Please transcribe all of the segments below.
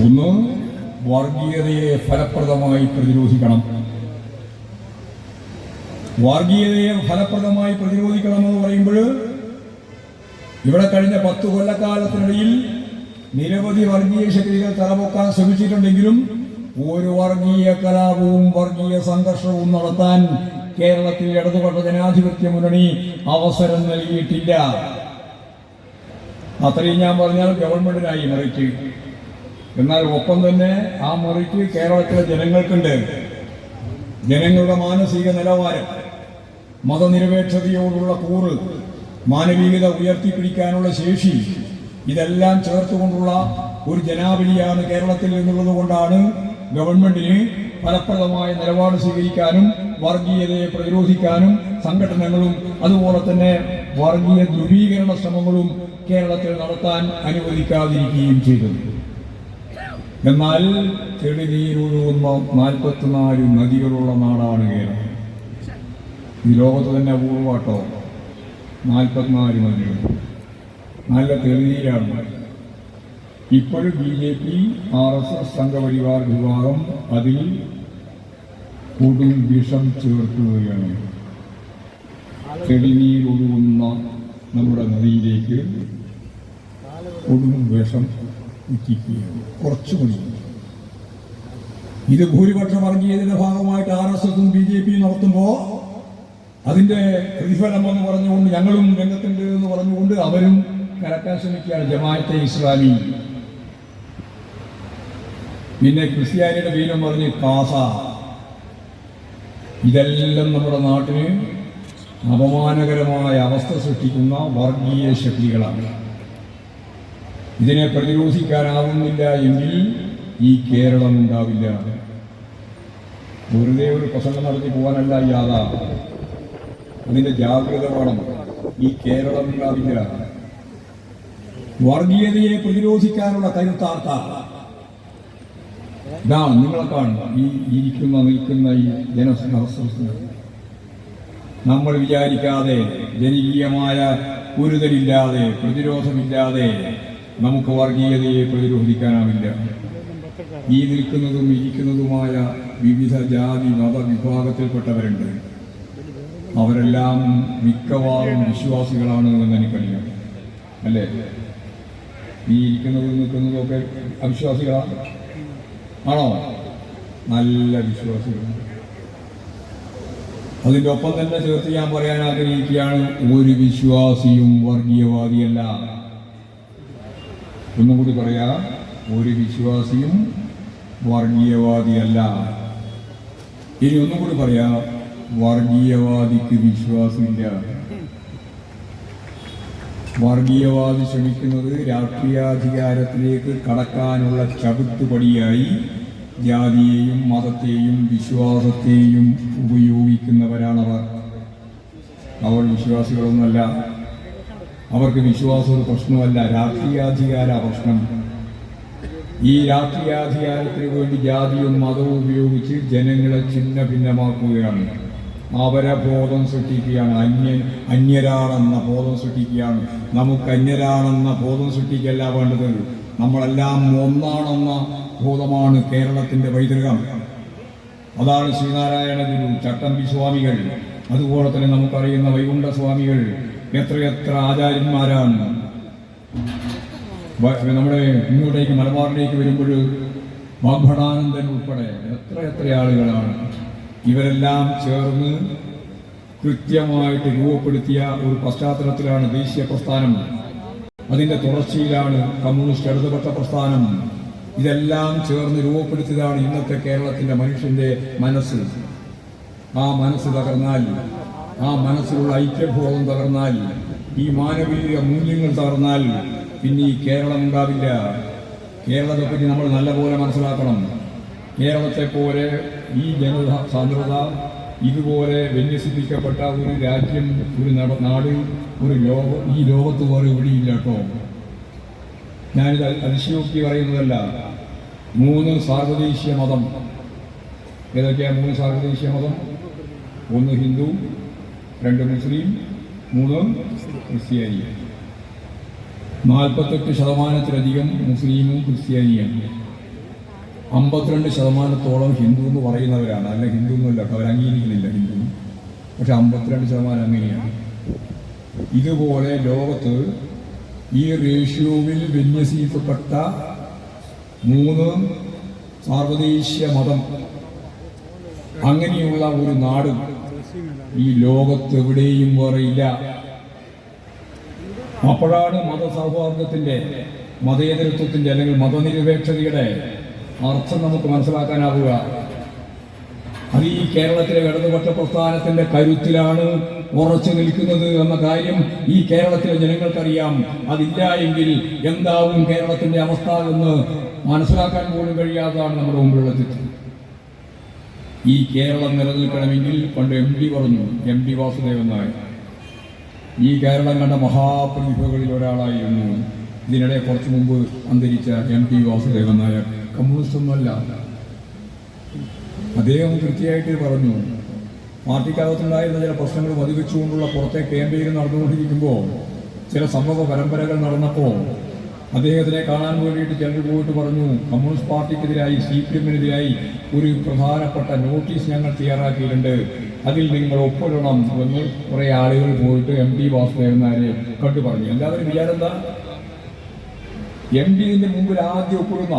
ഒന്ന്, വർഗീയതയെ ഫലപ്രദമായി പ്രതിരോധിക്കണം. വർഗീയതയെ ഫലപ്രദമായി പ്രതിരോധിക്കണമെന്ന് പറയുമ്പോൾ ഇവിടെ കഴിഞ്ഞ 10 കൊല്ലക്കാലത്തിനിടയിൽ നിരവധി വർഗീയ ശക്തികൾ തലപൊക്കാൻ ശ്രമിച്ചിട്ടുണ്ടെങ്കിലും ഒരു വർഗീയ കലാപവും വർഗീയ സംഘർഷവും നടത്താൻ കേരളത്തിൽ ഇടതുപക്ഷ ജനാധിപത്യ മുന്നണി അവസരം നൽകിയിട്ടില്ല. അത്രയും ഞാൻ പറഞ്ഞാൽ ഗവൺമെന്റിനായി മെറിറ്റ്. എന്നാൽ ഒപ്പം തന്നെ ആ മെറിറ്റ് കേരളത്തിലെ ജനങ്ങൾക്കുണ്ട്. ജനങ്ങളുടെ മാനസിക നിലവാരം, മതനിരപേക്ഷതയോടുള്ള കൂറ്, മാനവികത ഉയർത്തിപ്പിടിക്കാനുള്ള ശേഷി, ഇതെല്ലാം ചേർത്തുകൊണ്ടുള്ള ഒരു ജനാവലിയാണ് കേരളത്തിൽ നിന്നുള്ളത് കൊണ്ടാണ് ഗവൺമെന്റിന് ഫലപ്രദമായ നിലപാട് സ്വീകരിക്കാനും വർഗീയതയെ പ്രതിരോധിക്കാനും സംഘടനകളും അതുപോലെ തന്നെ വർഗീയ ധ്രുവീകരണ ശ്രമങ്ങളും കേരളത്തിൽ നടത്താൻ അനുവദിക്കാതിരിക്കുകയും ചെയ്തത്. എന്നാൽ തെളിനീരൊഴുകുന്ന 44 നദികളുള്ള നാടാണ് കേരളം. ഈ ലോകത്ത് തന്നെ അപൂർവട്ടോ 44 നദികൾ, നല്ല തെളിനീരാണ്. ഇപ്പോഴും BJP, RSS സംഘപരിവാർ വിഭാഗം അതിൽ കൊടും വിഷം ചേർക്കുകയാണ്. തെളിനീരൊഴുകുന്ന നമ്മുടെ നദിയിലേക്ക് കൊടും വിഷം ഇറ്റിക്കുകയാണ്. കുറച്ചുകൂടി ഇത് ഭൂരിപക്ഷ വർഗീയതയുടെ ഭാഗമായിട്ട് RSSഉം BJPയും നടത്തുമ്പോൾ അതിന്റെ പ്രതിഫലം എന്ന് പറഞ്ഞുകൊണ്ട് ഞങ്ങളും രംഗത്തുണ്ട് എന്ന് പറഞ്ഞുകൊണ്ട് അവരും കലക്കാൻ ശ്രമിക്കുകയാണ്. ജമാഅത്തെ ഇസ്ലാമി, പിന്നെ ക്രിസ്ത്യാനിയുടെ പേരും പറഞ്ഞ് കാസ. ഇതെല്ലാം നമ്മുടെ നാട്ടിന് അപമാനകരമായ അവസ്ഥ സൃഷ്ടിക്കുന്ന വർഗീയ ശക്തികളാണ്. ഇതിനെ പ്രതിരോധിക്കാനാവുന്നില്ല എങ്കിൽ ഈ കേരളം ഉണ്ടാവില്ല. വെറുതെ ഒരു പ്രസംഗം നടത്തി പോകാനല്ല യാത, അതിന്റെ ജാഗ്രത വേണം. ഈ കേരളം ഉണ്ടാവില്ല. വർഗീയതയെ പ്രതിരോധിക്കാനുള്ള കരുത്താർത്ത നിങ്ങളെ കാണും. ഈ നിൽക്കുന്ന ഈ ജനസഹസ്രം നമ്മൾ വിചാരിക്കാതെ, ജനകീയമായ കുരുതലില്ലാതെ, പ്രതിരോധമില്ലാതെ നമുക്ക് വർഗീയതയെ പ്രതിരോധിക്കാനാവില്ല. ഈ നിൽക്കുന്നതും ഇരിക്കുന്നതുമായ വിവിധ ജാതി മത വിഭാഗത്തിൽപ്പെട്ടവരുണ്ട്. അവരെല്ലാം മിക്കവാറും വിശ്വാസികളാണ് എന്ന് എനിക്കറിയാം. അല്ലേ? ഈ ഇരിക്കുന്നതും നിൽക്കുന്നതും ഒക്കെ അവിശ്വാസികളാണ് ആണോ? നല്ല വിശ്വാസികളാണ്. അതിൻ്റെ ഒപ്പം തന്നെ ചേർത്ത് ഞാൻ പറയാൻ ആഗ്രഹിക്കുകയാണ്, ഒരു വിശ്വാസിയും വർഗീയവാദിയല്ല. ഒന്നും കൂടി പറയാ, ഒരു വിശ്വാസിയും വർഗീയവാദിയല്ല. ഇനി ഒന്നും കൂടി പറയാ, വർഗീയവാദിക്ക് വിശ്വാസമില്ല. വർഗീയവാദി ശ്രമിക്കുന്നത് രാഷ്ട്രീയാധികാരത്തിലേക്ക് കടക്കാനുള്ള ചവിട്ടുപടിയായി ജാതിയെയും മതത്തെയും വിശ്വാസത്തെയും ഉപയോഗിക്കുന്നവരാണവർ. അവർ വിശ്വാസികളൊന്നുമല്ല. അവർക്ക് വിശ്വാസം ഒരു പ്രശ്നമല്ല, രാഷ്ട്രീയാധികാര പ്രശ്നം. ഈ രാഷ്ട്രീയാധികാരത്തിന് വേണ്ടി ജാതിയും മതവും ഉപയോഗിച്ച് ജനങ്ങളെ ഛിന്ന ഭിന്നമാക്കുകയാണ്. അവരെ ബോധം സൃഷ്ടിക്കുകയാണ്. അന്യരാണെന്ന ബോധം സൃഷ്ടിക്കുകയാണ്. നമുക്ക് അന്യരാണെന്ന ബോധം സൃഷ്ടിക്കല്ല വേണ്ടത്, നമ്മളെല്ലാം ഒന്നാണെന്ന ബോധമാണ് കേരളത്തിന്റെ പൈതൃകം. അതാണ് ശ്രീനാരായണ ഗുരു, ചട്ടമ്പി സ്വാമികൾ, അതുപോലെ തന്നെ നമുക്കറിയുന്ന വൈകുണ്ഠ സ്വാമികൾ, എത്രയെത്ര ആചാര്യന്മാരാണ്. നമ്മുടെ ഇങ്ങോട്ടേക്ക് മലബാറിലേക്ക് വരുമ്പോൾ വാഗ്ഭടാനന്ദൻ ഉൾപ്പെടെ എത്ര ആളുകളാണ്. ഇവരെല്ലാം ചേർന്ന് കൃത്യമായിട്ട് രൂപപ്പെടുത്തിയ ഒരു പശ്ചാത്തലത്തിലാണ് ദേശീയ പ്രസ്ഥാനം. അതിന്റെ തുടർച്ചയിലാണ് കമ്മ്യൂണിസ്റ്റ് ഇടതുപക്ഷ പ്രസ്ഥാനം. ഇതെല്ലാം ചേർന്ന് രൂപപ്പെടുത്തിയതാണ് ഇന്നത്തെ കേരളത്തിന്റെ മനുഷ്യന്റെ മനസ്സ്. ആ മനസ്സ് തകർന്നാൽ, ആ മനസ്സിലുള്ള ഐക്യബോധം തകർന്നാൽ, ഈ മാനവീയ മൂല്യങ്ങൾ തകർന്നാൽ പിന്നെ ഈ കേരളം ഉണ്ടാവില്ല. കേരളത്തെപ്പറ്റി നമ്മൾ നല്ലപോലെ മനസ്സിലാക്കണം. കേരളത്തെ പോലെ ഈ ജനസാന്ദ്രത, ഇതുപോലെ വിന്യസിപ്പിക്കപ്പെട്ട ഒരു രാജ്യം, ഒരു നാട്, ഈ ലോകത്ത് പോലെ ഇവിടെയില്ല കേട്ടോ. ഞാനിത് അതിശയോക്തി പറയുന്നതല്ല. 3 സാർവദേശീയ മതം. ഏതൊക്കെയാണ് 3 സാർവദേശീയ മതം? 1 ഹിന്ദു, 2 മുസ്ലിം, 3 ക്രിസ്ത്യാനി. 48% മുസ്ലിമും ക്രിസ്ത്യാനിയാണ്. 52% ഹിന്ദു എന്ന് പറയുന്നവരാണ്. അല്ല, ഹിന്ദു എന്നല്ല കേട്ടോ, അവർ അംഗീകരിക്കുന്നില്ല ഹിന്ദു. പക്ഷെ 52% അങ്ങനെയാണ്. ഇതുപോലെ ലോകത്ത് ഈ റേഷ്യോവിൽ വിന്യസിക്കപ്പെട്ട 3 സാർവദേശീയ മതം അങ്ങനെയുള്ള ഒരു നാടും ഈ ലോകത്ത് എവിടെയും വേറെയില്ല. അപ്പോഴാണ് മതസൗഹാർദ്ദത്തിന്റെ, മതേതരത്വത്തിന്റെ അല്ലെങ്കിൽ മതനിരപേക്ഷതയുടെ അർത്ഥം നമുക്ക് മനസ്സിലാക്കാനാവുക. അത് ഈ കേരളത്തിലെ ഇടതുപക്ഷ പ്രസ്ഥാനത്തിന്റെ കരുത്തിലാണ് ഉറച്ചു നിൽക്കുന്നത് എന്ന കാര്യം ഈ കേരളത്തിലെ ജനങ്ങൾക്കറിയാം. അതില്ല എങ്കിൽ എന്താവും കേരളത്തിന്റെ അവസ്ഥ എന്ന് മനസ്സിലാക്കാൻ പോലും കഴിയാത്തതാണ് നമ്മുടെ മുമ്പിലുള്ള ചിത്രം. ഈ കേരളം നിലനിൽക്കണമെങ്കിൽ പണ്ട് MD പറഞ്ഞു, MD വാസുദേവൻ നായർ, ഈ കേരളം കണ്ട മഹാപ്രതിഭകളിൽ ഒരാളായിരുന്നു. ഇതിനിടെ കുറച്ചു മുമ്പ് അന്തരിച്ച MD വാസുദേവൻ നായർ കമ്മ്യൂണിസ്റ്റ് ഒന്നുമല്ല. അദ്ദേഹം കൃത്യമായിട്ട് പറഞ്ഞു, പാർട്ടിക്കകത്തുണ്ടായിരുന്ന ചില പ്രശ്നങ്ങൾ മതിവെച്ചുകൊണ്ടുള്ള പുറത്തെ ക്യാമ്പയിൻ നടന്നുകൊണ്ടിരിക്കുമ്പോൾ ചില സംഭവ പരമ്പരകൾ നടന്നപ്പോൾ അദ്ദേഹത്തിനെ കാണാൻ വേണ്ടിയിട്ട് ചിലർ പോയിട്ട് പറഞ്ഞു, കമ്മ്യൂണിസ്റ്റ് പാർട്ടിക്കെതിരായി CPM-നെതിരായി ഒരു പ്രധാനപ്പെട്ട നോട്ടീസ് ഞങ്ങൾ തയ്യാറാക്കിയിട്ടുണ്ട്, അതിൽ നിങ്ങൾ ഒപ്പിടണം എന്ന് കുറേ ആളുകൾ പോയിട്ട് MD വാസുദേവൻ നായരെ കണ്ടു പറഞ്ഞു. എല്ലാവരും വിചാരം എന്താ, MD ഇതിന്റെ മുമ്പിൽ ആദ്യം ഒപ്പിടുന്ന,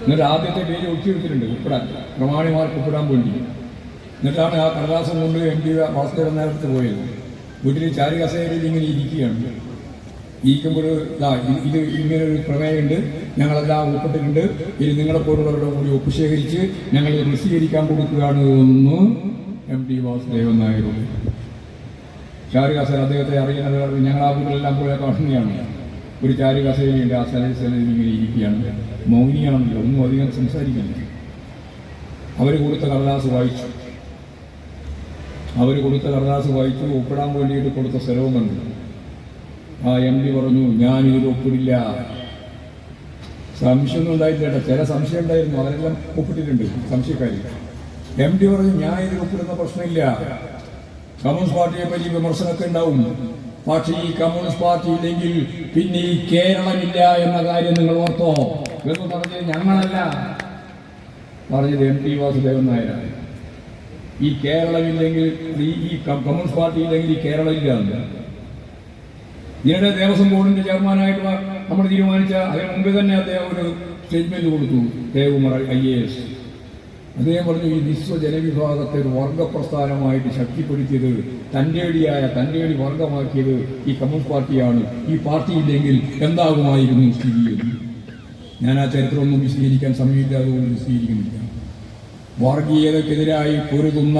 എന്നിട്ട് ആദ്യത്തെ പേര് ഒട്ടിയെടുത്തിട്ടുണ്ട് ഒപ്പിടാൻ, പ്രമാണിമാർക്ക് ഒപ്പിടാൻ വേണ്ടി. എന്നിട്ടാണ് ആ കടലാസം കൊണ്ട് MD വാസുദേവൻ നായർക്ക് പോയത്. വീട്ടിൽ ചാരി കസേരയിൽ ഇങ്ങനെ ഇരിക്കുകയാണ്. ഇരിക്കുമ്പോൾ ഇത് ഇങ്ങനൊരു പ്രമേയമുണ്ട്, ഞങ്ങളെല്ലാം ഒപ്പിട്ടിട്ടുണ്ട്, ഇനി നിങ്ങളെപ്പോലുള്ളവരുടെ കൂടി ഒപ്പ് ശേഖരിച്ച് ഞങ്ങൾ പ്രസിദ്ധീകരിക്കാൻ കൊടുക്കുകയാണ് എന്ന് MD വാസുദേവൻ നായരോട്. ചാരി കസേര അദ്ദേഹത്തെ അറിയുന്നത് ഞങ്ങൾ ആ വീട്ടിലെല്ലാം പോയാൽ കാണുന്നതാണ്. ഒരു ചാരി കസേരയുണ്ട്, ആ സ്ഥലത്തിൽ ഇങ്ങനെ ഇരിക്കുകയാണ്, മൗനിയാണല്ലോ, ഒന്നും അധികം സംസാരിക്കില്ല. അവർ കൊടുത്ത കടലാസ് വായിച്ചു, ഒപ്പിടാൻ വേണ്ടിയിട്ട് കൊടുത്ത സ്ഥലവും കണ്ടു. ആ MD പറഞ്ഞു, ഞാനിതിൽ ഒപ്പിടില്ല. സംശയമൊന്നും ഉണ്ടായില്ല, ചില സംശയം ഉണ്ടായിരുന്നു, അവരെല്ലാം ഒപ്പിട്ടിട്ടുണ്ട് സംശയക്കാർ. MD പറഞ്ഞു, ഞാൻ ഇതിൽ ഒപ്പിടുന്ന പ്രശ്നമില്ല. കമ്മ്യൂണിസ്റ്റ് പാർട്ടിയെ പറ്റി വിമർശനമൊക്കെ ഉണ്ടാവും, പക്ഷേ ഈ കമ്മ്യൂണിസ്റ്റ് പാർട്ടി ഇല്ലെങ്കിൽ പിന്നെ ഈ കേരളമില്ല എന്ന കാര്യം നിങ്ങൾ ഓർത്തോ എന്ന് പറഞ്ഞത് ഞങ്ങളല്ല, പറഞ്ഞത് MD വാസുദേവൻ നായരാണ്. ഈ കേരളമില്ലെങ്കിൽ, ഈ കമ്മ്യൂണിസ്റ്റ് പാർട്ടി ഇല്ലെങ്കിൽ ഈ കേരളം ഇല്ല. ഇതിനിടെ ദേവസ്വം ബോർഡിന്റെ ചെയർമാനായിട്ട് നമ്മൾ തീരുമാനിച്ച അതിന് മുമ്പേ തന്നെ അദ്ദേഹം ഒരു സ്റ്റേറ്റ്മെന്റ് കൊടുത്തു, ദേവകുമാർ IAS. അദ്ദേഹം പറഞ്ഞു, ഈ വിശ്വജനവിഭാഗത്തെ ഒരു വർഗപ്രസ്ഥാനമായിട്ട് ശക്തിപ്പെടുത്തിയത്, തൻ്റെ അടി വർഗമാക്കിയത് ഈ കമ്മ്യൂണിസ്റ്റ് പാർട്ടിയാണ്. ഈ പാർട്ടി ഇല്ലെങ്കിൽ എന്താകുമായിരുന്നു സ്ഥിതി എന്ന്. ഞാൻ ആ ചരിത്രമൊന്നും വിശദീകരിക്കാൻ സമയമില്ലാതെ വിശദീകരിക്കുന്നില്ല. വർഗീയതക്കെതിരായി പൊരുതുന്ന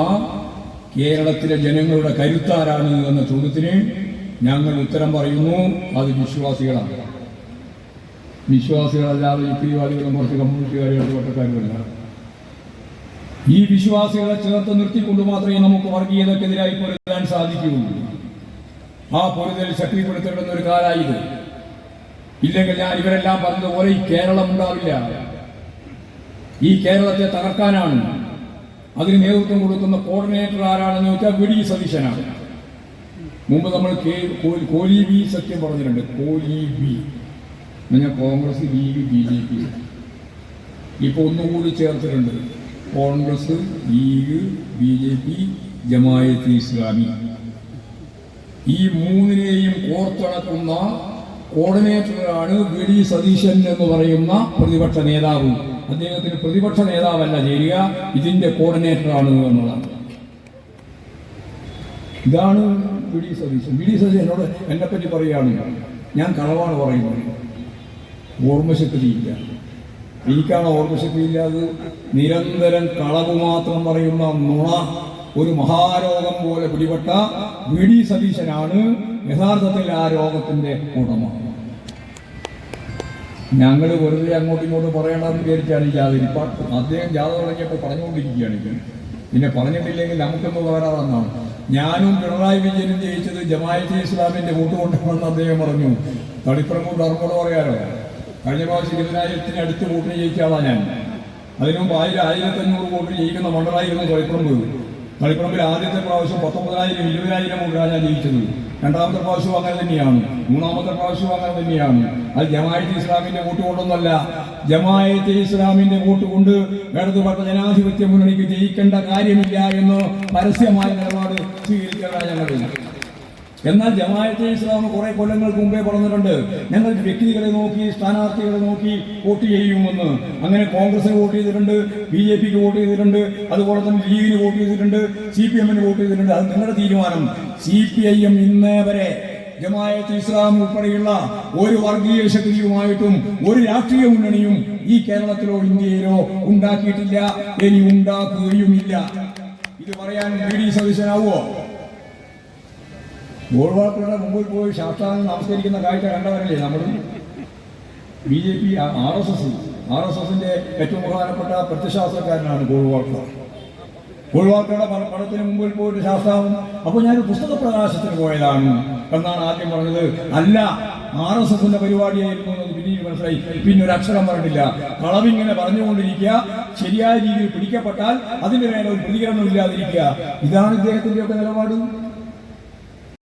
കേരളത്തിലെ ജനങ്ങളുടെ കരുത്താരാണ് എന്ന ചോദ്യത്തിന് ഞങ്ങൾ ഉത്തരം പറയുന്നു, അത് വിശ്വാസികളാണ്. വിശ്വാസികളല്ലാതെ യുക്തിവാദികളും കുറച്ച് കമ്മ്യൂണിസ്റ്റുകാരും വട്ടക്കാരുമല്ല. ഈ വിശ്വാസികളെ ചേർത്ത് നിർത്തിക്കൊണ്ട് മാത്രമേ നമുക്ക് വർഗീയതക്കെതിരായി പൊരുതാൻ സാധിക്കുകയുള്ളൂ. ആ പൊരുതൽ ശക്തിപ്പെടുത്തേണ്ടുന്ന ഒരു കാലായത്. ഇല്ലെങ്കിൽ ഞാൻ ഇവരെല്ലാം പറഞ്ഞതുപോലെ ഈ കേരളം ഉണ്ടാവില്ല. ഈ കേരളത്തെ തകർക്കാനാണ്. അതിന് നേതൃത്വം കൊടുക്കുന്ന കോർഡിനേറ്റർ ആരാണെന്ന് ചോദിച്ചാൽ VD സതീശനാണ്. മുമ്പ് നമ്മൾ കോലി ബി സത്യം പറഞ്ഞിട്ടുണ്ട്. കോലി ബി ഞാൻ കോൺഗ്രസ്, ലീഗ്, BJP. ഇപ്പോൾ ഒന്നുകൂടി ചേർത്തിട്ടുണ്ട്, കോൺഗ്രസ്, ലീഗ്, BJP, ജമായത്ത് ഇസ്ലാമി. ഈ മൂന്നിനെയും കോർത്തിണക്കുന്ന കോർഡിനേറ്ററാണ് VD സതീശൻ എന്ന് പറയുന്ന പ്രതിപക്ഷ നേതാവ്. അദ്ദേഹത്തിന് പ്രതിപക്ഷ നേതാവല്ല ചേരുക, ഇതിന്റെ കോർഡിനേറ്ററാണ് എന്നുള്ളതാണ്. ഇതാണ് VD സതീശൻ. VD സതീശൻ എന്നോട് എന്നെപ്പറ്റി പറയുകയാണ്, ഞാൻ കളവാണ് പറയുന്നത്, ഓർമ്മശക്തിയില്ല. എനിക്കാണ് ഓർമ്മശക്തി ഇല്ലാതെ നിരന്തരം കളവ് മാത്രം പറയുന്ന നുണ ഒരു മഹാരോഗം പോലെ പിടിപെട്ട VD സതീശനാണ് യഥാർത്ഥത്തിൽ ആ രോഗത്തിന്റെ ഉടമ. ഞങ്ങൾ വെറുതെ അങ്ങോട്ടും ഇങ്ങോട്ടും പറയണമെന്ന് വിചാരിച്ചാണ് ഈ ജാഥ. ഇപ്പം അദ്ദേഹം ജാഥ തുടങ്ങിയപ്പോൾ പറഞ്ഞുകൊണ്ടിരിക്കുകയാണ്. പിന്നെ പറഞ്ഞിട്ടില്ലെങ്കിൽ നമുക്കൊന്ന് വേറാണെന്നാണ്. ഞാനും പിണറായി വിജയനും ജയിച്ചത് ജമായത്തെ ഇസ്ലാമിന്റെ വോട്ട് കൊണ്ടുവന്ന് അദ്ദേഹം പറഞ്ഞു. തളിപ്പറമ്പ് ധർമ്മോട് പറയാലോ, കഴിഞ്ഞ പ്രാവശ്യം 20,000 അടുത്ത് വോട്ടിന് ജയിച്ച ആളാണ് ഞാൻ. അതിനു മുമ്പ് 1,500 വോട്ടിന് ജയിക്കുന്ന മണ്ഡലമായിരുന്നു തളിപ്പറമ്പ്. തളിപ്പറമ്പിൽ ആദ്യത്തെ പ്രാവശ്യം 19,000 20,000 വോട്ടിലാണ് ഞാൻ ജയിച്ചത്. രണ്ടാമത്തെ പ്രാവശ്യവും അങ്ങനെ തന്നെയാണ്, മൂന്നാമത്തെ പ്രാവശ്യവും അങ്ങനെ തന്നെയാണ്. അത് ജമാഅത്തെ ഇസ്ലാമിന്റെ വോട്ട് കൊണ്ടൊന്നല്ല. ജമാഅത്തെ ഇസ്ലാമിന്റെ വോട്ട് കൊണ്ട് ഇടതുപക്ഷ ജനാധിപത്യ മുന്നണിക്ക് ജയിക്കേണ്ട കാര്യമില്ല എന്ന് പരസ്യമായ നിലപാട് സ്വീകരിക്കാനാണ് ഞങ്ങൾ. എന്നാൽ ജമാഅത്തെ ഇസ്ലാം കുറെ കൊല്ലങ്ങൾക്ക് മുമ്പേ പറഞ്ഞിട്ടുണ്ട്, ഞങ്ങൾ വ്യക്തികളെ നോക്കി സ്ഥാനാർത്ഥികളെ നോക്കി വോട്ട് ചെയ്യുമെന്ന്. അങ്ങനെ കോൺഗ്രസിന് വോട്ട് ചെയ്തിട്ടുണ്ട്, BJPക്ക് വോട്ട് ചെയ്തിട്ടുണ്ട്, അതുപോലെ തന്നെ ലീഗിന് വോട്ട് ചെയ്തിട്ടുണ്ട്, CPMന് വോട്ട് ചെയ്തിട്ടുണ്ട്. അത് നിങ്ങളുടെ തീരുമാനം. CPIM ഇന്നേ വരെ ജമാഅത്തെ ഇസ്ലാം ഉൾപ്പെടെയുള്ള ഒരു വർഗീയ ശക്തിയുമായിട്ടും ഒരു രാഷ്ട്രീയ മുന്നണിയും ഈ കേരളത്തിലോ ഇന്ത്യയിലോ ഉണ്ടാക്കിയിട്ടില്ല, ഇനി ഉണ്ടാക്കുകയുമില്ല. ഇത് പറയാൻ VD സതീശനാവോ? ഗോൾവാൾക്കറുടെ മുമ്പിൽ പോയി ശാസ്ത്രാംഗം നമസ്കരിക്കുന്ന കാഴ്ച കണ്ടവരല്ലേ നമ്മൾ? BJP RSSന്റെ ഏറ്റവും പ്രധാനപ്പെട്ട പ്രത്യശാസ്ത്രക്കാരനാണ് ഗോൾവാൾക്കർ. ഗോൾവാൾക്കറുടെ പടത്തിന് മുമ്പിൽ പോയിട്ട് ശാസ്ത്രാംഗം. അപ്പോൾ ഞാൻ പുസ്തക പ്രകാശത്തിന് പോയതാണ് എന്നാണ് ആദ്യം പറഞ്ഞത്. അല്ല, RSSന്റെ പരിപാടിയായിരുന്നു എന്ന് പിന്നീട് മനസ്സിലായി. പിന്നെ ഒരു അക്ഷരം പറഞ്ഞിട്ടില്ല. കളവിങ്ങനെ പറഞ്ഞുകൊണ്ടിരിക്കുക, ശരിയായ രീതിയിൽ പിടിക്കപ്പെട്ടാൽ അതിന്റെ മേലെ ഒരു പ്രതികരണം ഇല്ലാതിരിക്കുക. ഇതാണ് ഇദ്ദേഹത്തിന്റെ ഒക്കെ നിലപാട്.